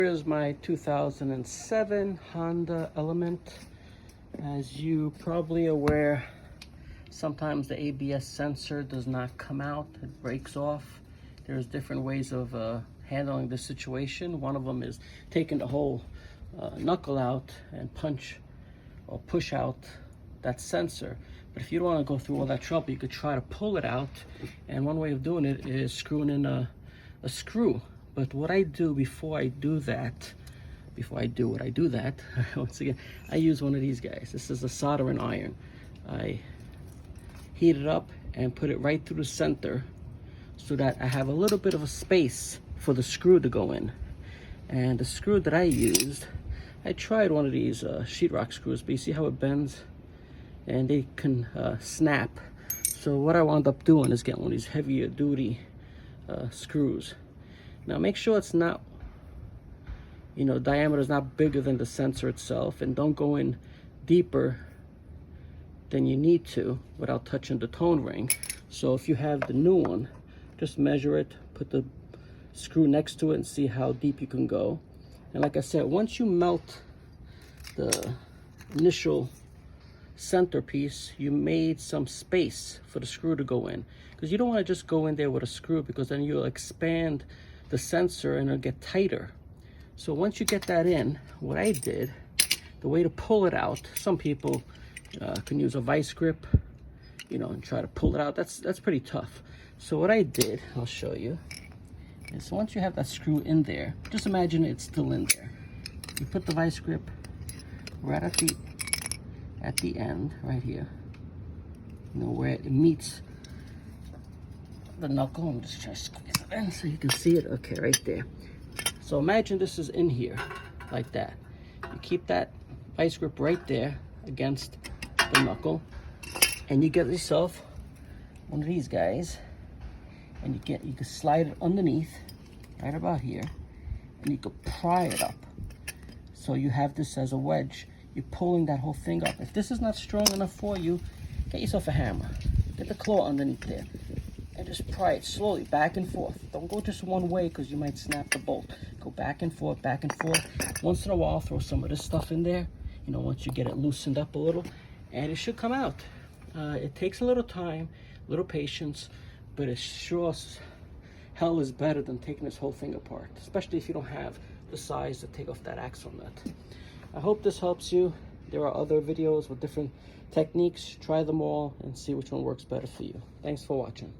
Here's my 2007 Honda Element. As you probably aware, sometimes the ABS sensor does not come out, it breaks off. There's different ways of handling this situation. One of them is taking the whole knuckle out and punch or push out that sensor. But if you don't want to go through all that trouble, you could try to pull it out, and one way of doing it is screwing in a screw. But what I do before I do that, once again, I use one of these guys. This is a soldering iron. I heat it up and put it right through the center so that I have a little bit of a space for the screw to go in. And the screw that I used, I tried one of these sheetrock screws, but you see how it bends? And they can snap. So what I wound up doing is getting one of these heavier duty screws. Now make sure it's not, diameter is not bigger than the sensor itself, and don't go in deeper than you need to without touching the tone ring. So if you have the new one, just measure it, put the screw next to it and see how deep you can go. And like I said, once you melt the initial centerpiece, you made some space for the screw to go in, because you don't want to just go in there with a screw, because then you'll expand the sensor and it'll get tighter. So once you get that in, what I did, the way to pull it out, some people can use a vice grip, and try to pull it out. That's pretty tough. So what I did, I'll show you, is once you have that screw in there, just imagine it's still in there. You put the vice grip right at the end, right here, where it meets the knuckle. I'm just trying to squeeze it in so you can see it. Okay, right there. So imagine this is in here, like that. You keep that vice grip right there against the knuckle, and you get yourself one of these guys, and you can slide it underneath, right about here, and you can pry it up. So you have this as a wedge. You're pulling that whole thing up. If this is not strong enough for you, get yourself a hammer. Get the claw underneath there and just pry it slowly back and forth. Don't go just one way, because you might snap the bolt. Go back and forth, back and forth. Once in a while, throw some of this stuff in there, once you get it loosened up a little, and it should come out. It takes a little time, a little patience, but it sure as hell is better than taking this whole thing apart, especially if you don't have the size to take off that axle nut. I hope this helps you. There are other videos with different techniques. Try them all and see which one works better for you. Thanks for watching.